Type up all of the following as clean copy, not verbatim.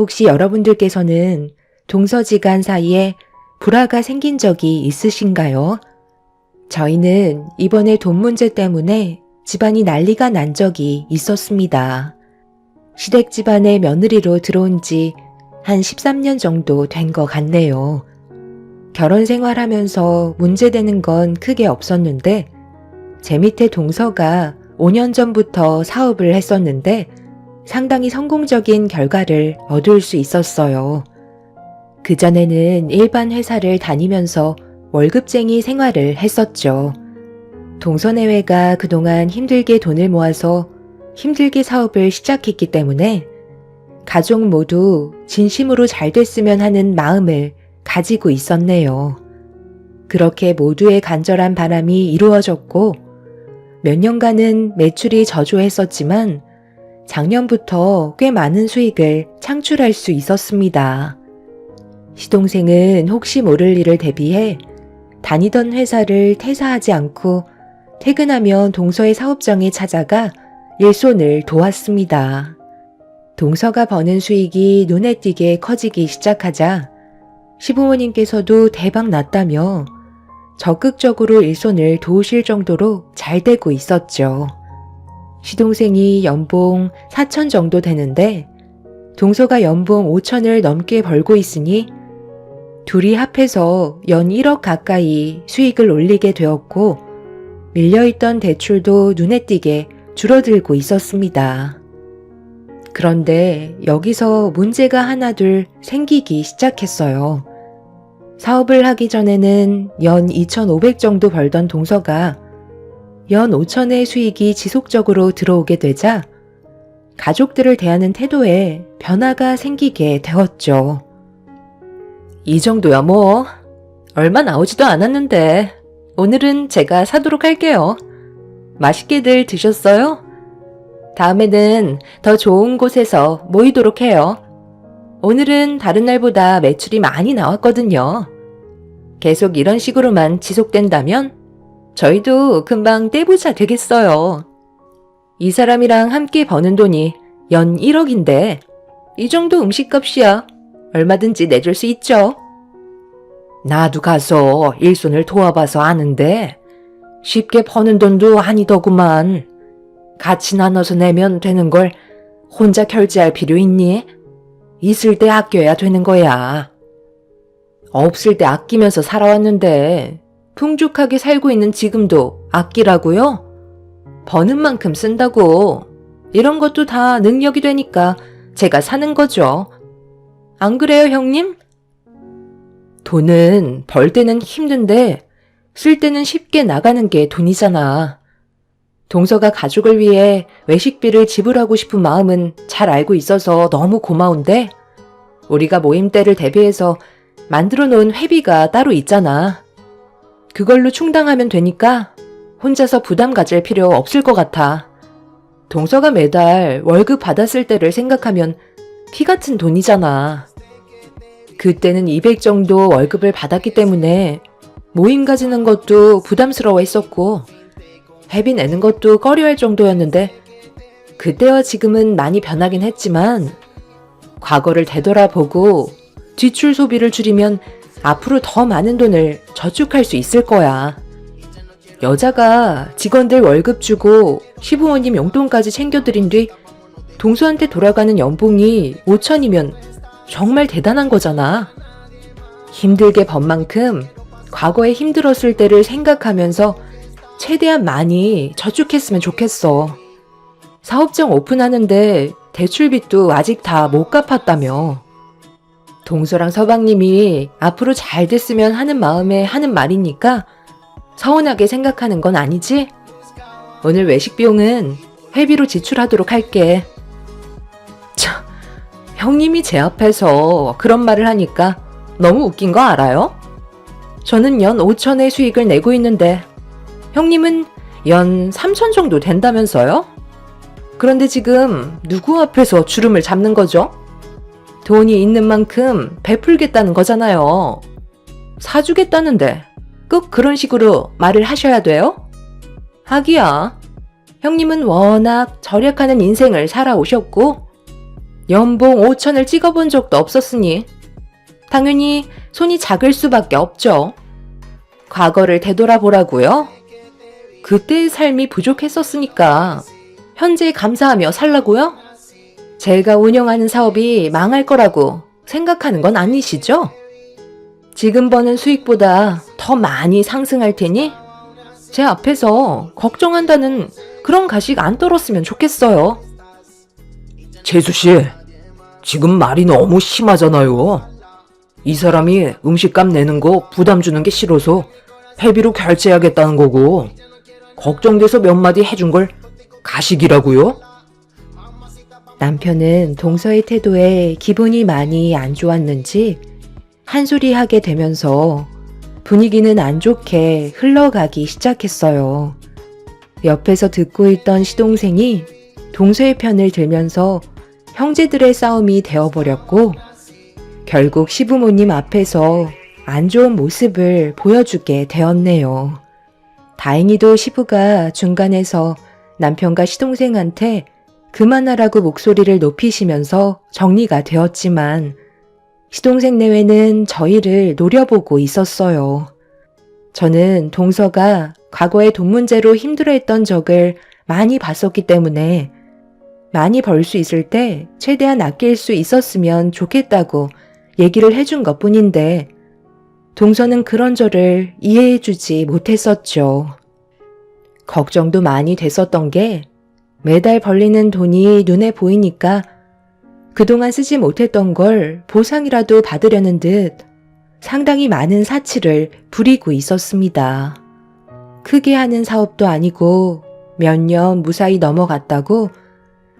혹시 여러분들께서는 동서지간 사이에 불화가 생긴 적이 있으신가요? 저희는 이번에 돈 문제 때문에 집안이 난리가 난 적이 있었습니다. 시댁 집안의 며느리로 들어온 지 한 13년 정도 된 것 같네요. 결혼 생활하면서 문제되는 건 크게 없었는데 제 밑에 동서가 5년 전부터 사업을 했었는데 상당히 성공적인 결과를 얻을 수 있었어요. 그전에는 일반 회사를 다니면서 월급쟁이 생활을 했었죠. 동서내외가 그동안 힘들게 돈을 모아서 힘들게 사업을 시작했기 때문에 가족 모두 진심으로 잘 됐으면 하는 마음을 가지고 있었네요. 그렇게 모두의 간절한 바람이 이루어졌고 몇 년간은 매출이 저조했었지만 작년부터 꽤 많은 수익을 창출할 수 있었습니다. 시동생은 혹시 모를 일을 대비해 다니던 회사를 퇴사하지 않고 퇴근하면 동서의 사업장에 찾아가 일손을 도왔습니다. 동서가 버는 수익이 눈에 띄게 커지기 시작하자 시부모님께서도 대박 났다며 적극적으로 일손을 도우실 정도로 잘 되고 있었죠. 시동생이 연봉 4천 정도 되는데 동서가 연봉 5천을 넘게 벌고 있으니 둘이 합해서 연 1억 가까이 수익을 올리게 되었고 밀려있던 대출도 눈에 띄게 줄어들고 있었습니다. 그런데 여기서 문제가 하나둘 생기기 시작했어요. 사업을 하기 전에는 연 2,500 정도 벌던 동서가 연 5천의 수익이 지속적으로 들어오게 되자 가족들을 대하는 태도에 변화가 생기게 되었죠. 이 정도야 뭐. 얼마 나오지도 않았는데 오늘은 제가 사도록 할게요. 맛있게들 드셨어요? 다음에는 더 좋은 곳에서 모이도록 해요. 오늘은 다른 날보다 매출이 많이 나왔거든요. 계속 이런 식으로만 지속된다면 저희도 금방 떼부자 되겠어요. 이 사람이랑 함께 버는 돈이 연 1억인데 이 정도 음식값이야. 얼마든지 내줄 수 있죠. 나도 가서 일손을 도와봐서 아는데 쉽게 버는 돈도 아니더구만. 같이 나눠서 내면 되는 걸 혼자 결제할 필요 있니? 있을 때 아껴야 되는 거야. 없을 때 아끼면서 살아왔는데 풍족하게 살고 있는 지금도 아끼라고요? 버는 만큼 쓴다고. 이런 것도 다 능력이 되니까 제가 사는 거죠. 안 그래요, 형님? 돈은 벌 때는 힘든데 쓸 때는 쉽게 나가는 게 돈이잖아. 동서가 가족을 위해 외식비를 지불하고 싶은 마음은 잘 알고 있어서 너무 고마운데 우리가 모임 때를 대비해서 만들어 놓은 회비가 따로 있잖아. 그걸로 충당하면 되니까 혼자서 부담 가질 필요 없을 것 같아. 동서가 매달 월급 받았을 때를 생각하면 피 같은 돈이잖아. 그때는 200 정도 월급을 받았기 때문에 모임 가지는 것도 부담스러워 했었고 회비 내는 것도 꺼려할 정도였는데 그때와 지금은 많이 변하긴 했지만 과거를 되돌아보고 지출 소비를 줄이면 앞으로 더 많은 돈을 저축할 수 있을 거야. 여자가 직원들 월급 주고 시부모님 용돈까지 챙겨드린 뒤 동서한테 돌아가는 연봉이 5천이면 정말 대단한 거잖아. 힘들게 번 만큼 과거에 힘들었을 때를 생각하면서 최대한 많이 저축했으면 좋겠어. 사업장 오픈하는데 대출빚도 아직 다 못 갚았다며. 동서랑 서방님이 앞으로 잘 됐으면 하는 마음에 하는 말이니까 서운하게 생각하는 건 아니지? 오늘 외식 비용은 회비로 지출하도록 할게. 참, 형님이 제 앞에서 그런 말을 하니까 너무 웃긴 거 알아요? 저는 연 5천의 수익을 내고 있는데 형님은 연 3천 정도 된다면서요? 그런데 지금 누구 앞에서 주름을 잡는 거죠? 돈이 있는 만큼 베풀겠다는 거잖아요. 사주겠다는데 꼭 그런 식으로 말을 하셔야 돼요? 하기야. 형님은 워낙 절약하는 인생을 살아오셨고 연봉 5천을 찍어본 적도 없었으니 당연히 손이 작을 수밖에 없죠. 과거를 되돌아보라고요? 그때의 삶이 부족했었으니까 현재 감사하며 살라고요? 제가 운영하는 사업이 망할 거라고 생각하는 건 아니시죠? 지금 버는 수익보다 더 많이 상승할 테니 제 앞에서 걱정한다는 그런 가식 안 떨었으면 좋겠어요. 재수씨, 지금 말이 너무 심하잖아요. 이 사람이 음식값 내는 거 부담 주는 게 싫어서 회비로 결제하겠다는 거고, 걱정돼서 몇 마디 해준 걸 가식이라고요? 남편은 동서의 태도에 기분이 많이 안 좋았는지 한 소리 하게 되면서 분위기는 안 좋게 흘러가기 시작했어요. 옆에서 듣고 있던 시동생이 동서의 편을 들면서 형제들의 싸움이 되어버렸고 결국 시부모님 앞에서 안 좋은 모습을 보여주게 되었네요. 다행히도 시부가 중간에서 남편과 시동생한테 그만하라고 목소리를 높이시면서 정리가 되었지만 시동생 내외는 저희를 노려보고 있었어요. 저는 동서가 과거에 돈 문제로 힘들어했던 적을 많이 봤었기 때문에 많이 벌 수 있을 때 최대한 아낄 수 있었으면 좋겠다고 얘기를 해준 것뿐인데 동서는 그런 저를 이해해주지 못했었죠. 걱정도 많이 됐었던 게 매달 벌리는 돈이 눈에 보이니까 그동안 쓰지 못했던 걸 보상이라도 받으려는 듯 상당히 많은 사치를 부리고 있었습니다. 크게 하는 사업도 아니고 몇 년 무사히 넘어갔다고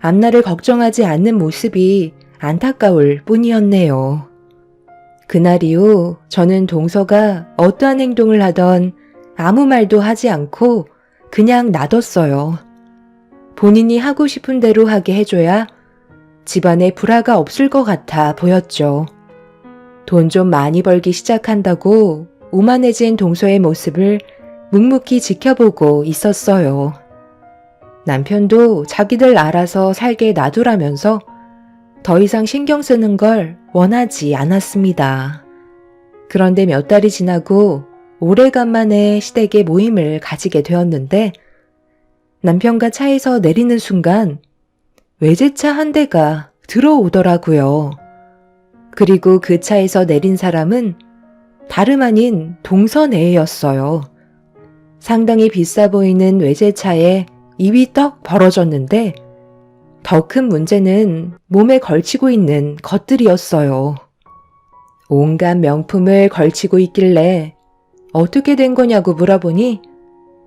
앞날을 걱정하지 않는 모습이 안타까울 뿐이었네요. 그날 이후 저는 동서가 어떠한 행동을 하던 아무 말도 하지 않고 그냥 놔뒀어요. 본인이 하고 싶은 대로 하게 해줘야 집안에 불화가 없을 것 같아 보였죠. 돈 좀 많이 벌기 시작한다고 오만해진 동서의 모습을 묵묵히 지켜보고 있었어요. 남편도 자기들 알아서 살게 놔두라면서 더 이상 신경 쓰는 걸 원하지 않았습니다. 그런데 몇 달이 지나고 오래간만에 시댁에 모임을 가지게 되었는데 남편과 차에서 내리는 순간 외제차 한 대가 들어오더라고요. 그리고 그 차에서 내린 사람은 다름 아닌 동서애였어요. 상당히 비싸 보이는 외제차에 입이 떡 벌어졌는데 더 큰 문제는 몸에 걸치고 있는 것들이었어요. 온갖 명품을 걸치고 있길래 어떻게 된 거냐고 물어보니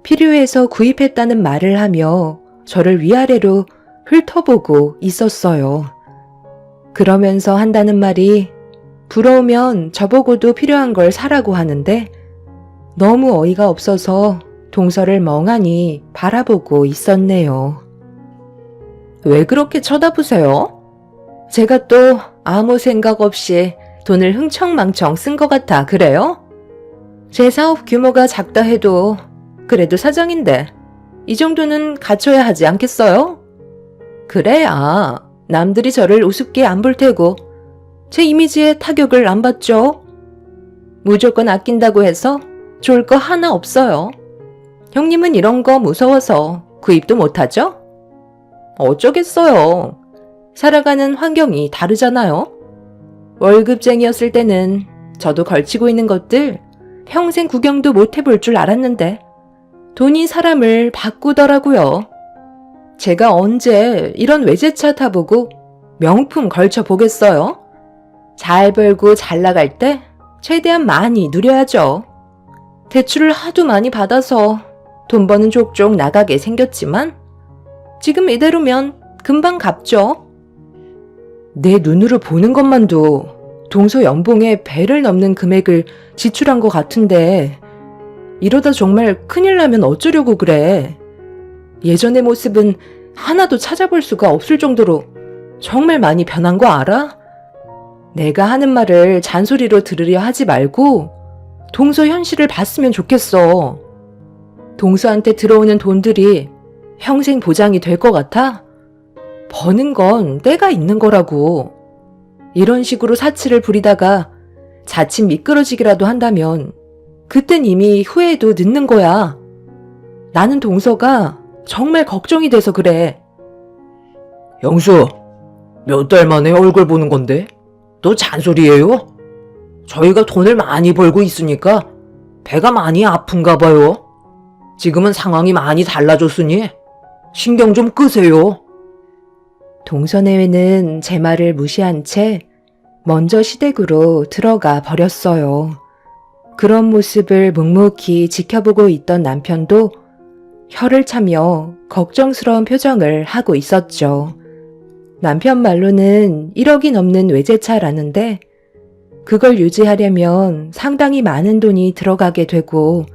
필요해서 구입했다는 말을 하며 저를 위아래로 훑어보고 있었어요. 그러면서 한다는 말이 부러우면 저보고도 필요한 걸 사라고 하는데 너무 어이가 없어서 동서를 멍하니 바라보고 있었네요. 왜 그렇게 쳐다보세요? 제가 또 아무 생각 없이 돈을 흥청망청 쓴 것 같아 그래요? 제 사업 규모가 작다 해도 그래도 사장인데 이 정도는 갖춰야 하지 않겠어요? 그래야 남들이 저를 우습게 안 볼 테고 제 이미지에 타격을 안 받죠. 무조건 아낀다고 해서 좋을 거 하나 없어요. 형님은 이런 거 무서워서 구입도 못하죠? 어쩌겠어요. 살아가는 환경이 다르잖아요. 월급쟁이였을 때는 저도 걸치고 있는 것들 평생 구경도 못 해볼 줄 알았는데 돈이 사람을 바꾸더라고요. 제가 언제 이런 외제차 타보고 명품 걸쳐보겠어요? 잘 벌고 잘 나갈 때 최대한 많이 누려야죠. 대출을 하도 많이 받아서 돈 버는 족족 나가게 생겼지만 지금 이대로면 금방 갚죠. 내 눈으로 보는 것만도 동서 연봉의 배를 넘는 금액을 지출한 것 같은데 이러다 정말 큰일 나면 어쩌려고 그래. 예전의 모습은 하나도 찾아볼 수가 없을 정도로 정말 많이 변한 거 알아? 내가 하는 말을 잔소리로 들으려 하지 말고 동서 현실을 봤으면 좋겠어. 동서한테 들어오는 돈들이 평생 보장이 될 것 같아? 버는 건 때가 있는 거라고. 이런 식으로 사치를 부리다가 자칫 미끄러지기라도 한다면 그땐 이미 후회도 늦는 거야. 나는 동서가 정말 걱정이 돼서 그래. 영수, 몇 달 만에 얼굴 보는 건데? 또 잔소리예요? 저희가 돈을 많이 벌고 있으니까 배가 많이 아픈가 봐요. 지금은 상황이 많이 달라졌으니 신경 좀 끄세요. 동서내외는 제 말을 무시한 채 먼저 시댁으로 들어가 버렸어요. 그런 모습을 묵묵히 지켜보고 있던 남편도 혀를 차며 걱정스러운 표정을 하고 있었죠. 남편 말로는 1억이 넘는 외제차라는데 그걸 유지하려면 상당히 많은 돈이 들어가게 되고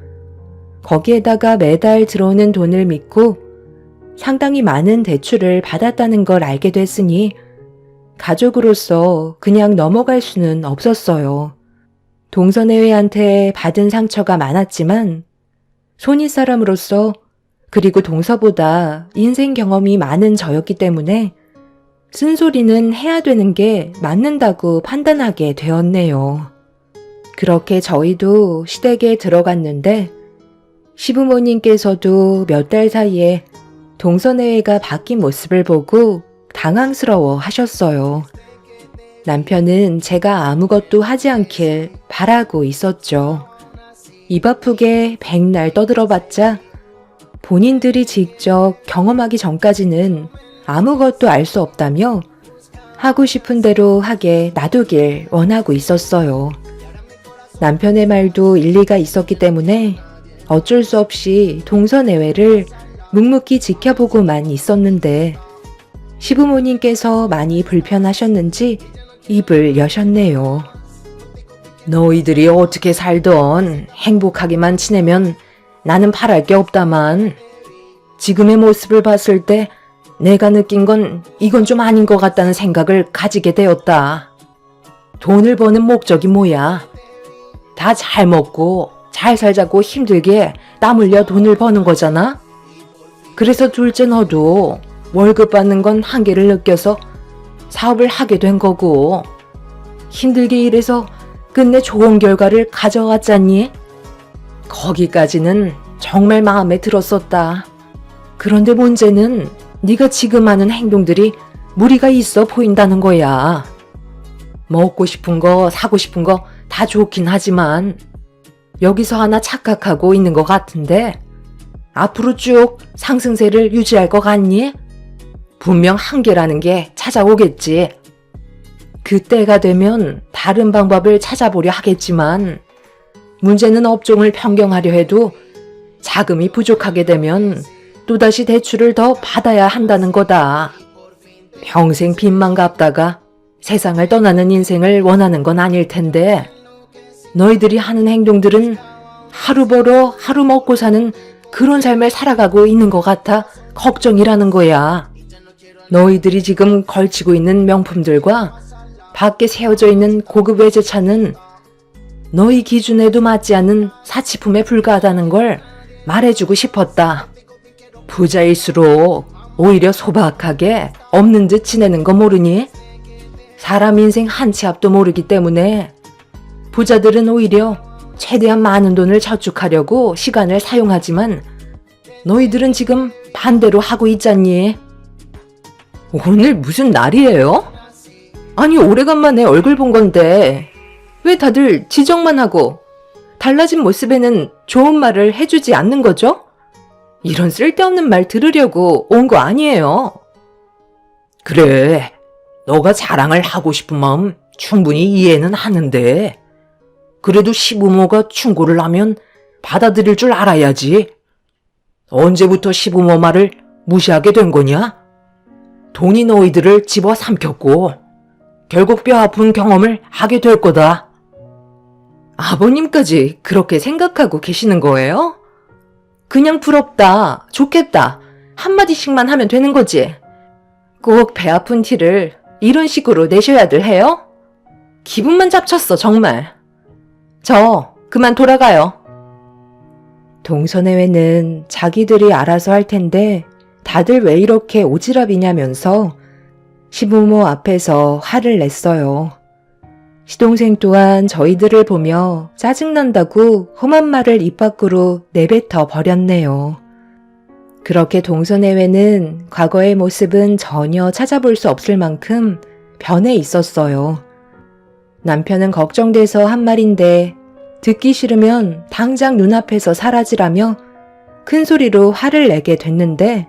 거기에다가 매달 들어오는 돈을 믿고 상당히 많은 대출을 받았다는 걸 알게 됐으니 가족으로서 그냥 넘어갈 수는 없었어요. 동서내외한테 받은 상처가 많았지만 손윗사람으로서 그리고 동서보다 인생 경험이 많은 저였기 때문에 쓴소리는 해야 되는 게 맞는다고 판단하게 되었네요. 그렇게 저희도 시댁에 들어갔는데 시부모님께서도 몇 달 사이에 동서내외가 바뀐 모습을 보고 당황스러워 하셨어요. 남편은 제가 아무것도 하지 않길 바라고 있었죠. 입 아프게 백날 떠들어봤자 본인들이 직접 경험하기 전까지는 아무것도 알 수 없다며 하고 싶은 대로 하게 놔두길 원하고 있었어요. 남편의 말도 일리가 있었기 때문에 어쩔 수 없이 동서내외를 묵묵히 지켜보고만 있었는데 시부모님께서 많이 불편하셨는지 입을 여셨네요. 너희들이 어떻게 살던 행복하게만 지내면 나는 바랄 게 없다만 지금의 모습을 봤을 때 내가 느낀 건 이건 좀 아닌 것 같다는 생각을 가지게 되었다. 돈을 버는 목적이 뭐야? 다 잘 먹고 잘 살자고 힘들게 땀 흘려 돈을 버는 거잖아? 그래서 둘째 너도 월급 받는 건 한계를 느껴서 사업을 하게 된 거고 힘들게 일해서 끝내 좋은 결과를 가져왔잖니? 거기까지는 정말 마음에 들었었다. 그런데 문제는 네가 지금 하는 행동들이 무리가 있어 보인다는 거야. 먹고 싶은 거, 사고 싶은 거 다 좋긴 하지만 여기서 하나 착각하고 있는 것 같은데 앞으로 쭉 상승세를 유지할 것 같니? 분명 한계라는 게 찾아오겠지. 그때가 되면 다른 방법을 찾아보려 하겠지만 문제는 업종을 변경하려 해도 자금이 부족하게 되면 또다시 대출을 더 받아야 한다는 거다. 평생 빚만 갚다가 세상을 떠나는 인생을 원하는 건 아닐 텐데 너희들이 하는 행동들은 하루 벌어 하루 먹고 사는 그런 삶을 살아가고 있는 것 같아 걱정이라는 거야. 너희들이 지금 걸치고 있는 명품들과 밖에 세워져 있는 고급 외제차는 너희 기준에도 맞지 않는 사치품에 불과하다는 걸 말해주고 싶었다. 부자일수록 오히려 소박하게 없는 듯 지내는 거 모르니? 사람 인생 한 치 앞도 모르기 때문에 부자들은 오히려 최대한 많은 돈을 저축하려고 시간을 사용하지만 너희들은 지금 반대로 하고 있잖니. 오늘 무슨 날이에요? 아니 오래간만에 얼굴 본 건데 왜 다들 지적만 하고 달라진 모습에는 좋은 말을 해주지 않는 거죠? 이런 쓸데없는 말 들으려고 온 거 아니에요. 그래, 너가 자랑을 하고 싶은 마음 충분히 이해는 하는데 그래도 시부모가 충고를 하면 받아들일 줄 알아야지. 언제부터 시부모 말을 무시하게 된 거냐? 돈이 너희들을 집어삼켰고 결국 뼈 아픈 경험을 하게 될 거다. 아버님까지 그렇게 생각하고 계시는 거예요? 그냥 부럽다, 좋겠다 한마디씩만 하면 되는 거지. 꼭 배 아픈 티를 이런 식으로 내셔야들 해요? 기분만 잡쳤어 정말. 저 그만 돌아가요. 동서내외는 자기들이 알아서 할 텐데 다들 왜 이렇게 오지랖이냐면서 시부모 앞에서 화를 냈어요. 시동생 또한 저희들을 보며 짜증난다고 험한 말을 입 밖으로 내뱉어 버렸네요. 그렇게 동서내외는 과거의 모습은 전혀 찾아볼 수 없을 만큼 변해 있었어요. 남편은 걱정돼서 한 말인데 듣기 싫으면 당장 눈앞에서 사라지라며 큰 소리로 화를 내게 됐는데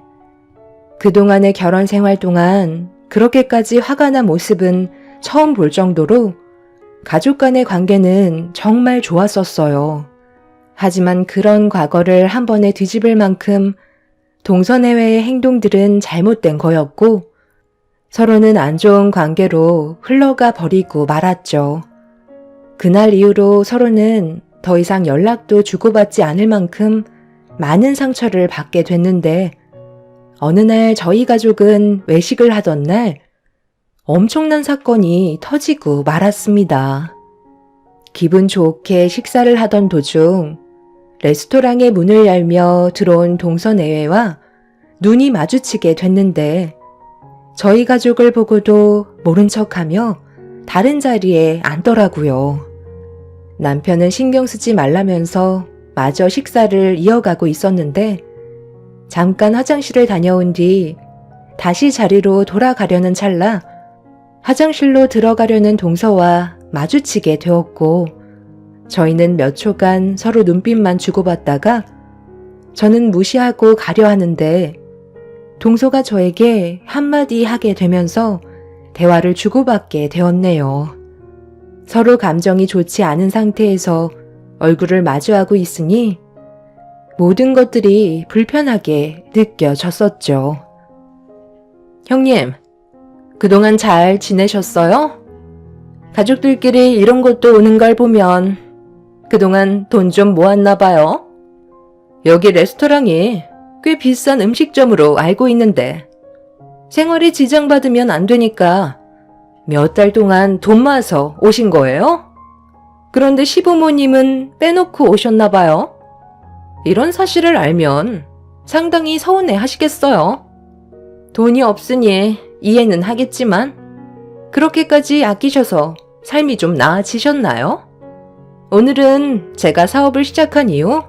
그동안의 결혼 생활 동안 그렇게까지 화가 난 모습은 처음 볼 정도로 가족 간의 관계는 정말 좋았었어요. 하지만 그런 과거를 한 번에 뒤집을 만큼 동서내외의 행동들은 잘못된 거였고 서로는 안 좋은 관계로 흘러가 버리고 말았죠. 그날 이후로 서로는 더 이상 연락도 주고받지 않을 만큼 많은 상처를 받게 됐는데 어느 날 저희 가족은 외식을 하던 날 엄청난 사건이 터지고 말았습니다. 기분 좋게 식사를 하던 도중 레스토랑의 문을 열며 들어온 동서내외와 눈이 마주치게 됐는데 저희 가족을 보고도 모른 척하며 다른 자리에 앉더라고요. 남편은 신경 쓰지 말라면서 마저 식사를 이어가고 있었는데 잠깐 화장실을 다녀온 뒤 다시 자리로 돌아가려는 찰나 화장실로 들어가려는 동서와 마주치게 되었고 저희는 몇 초간 서로 눈빛만 주고받다가 저는 무시하고 가려 하는데 동서가 저에게 한마디 하게 되면서 대화를 주고받게 되었네요. 서로 감정이 좋지 않은 상태에서 얼굴을 마주하고 있으니 모든 것들이 불편하게 느껴졌었죠. 형님, 그동안 잘 지내셨어요? 가족들끼리 이런 곳도 오는 걸 보면 그동안 돈 좀 모았나 봐요. 여기 레스토랑이 꽤 비싼 음식점으로 알고 있는데 생활에 지장받으면 안 되니까 몇 달 동안 돈 모아서 오신 거예요? 그런데 시부모님은 빼놓고 오셨나 봐요. 이런 사실을 알면 상당히 서운해 하시겠어요. 돈이 없으니 이해는 하겠지만 그렇게까지 아끼셔서 삶이 좀 나아지셨나요? 오늘은 제가 사업을 시작한 이후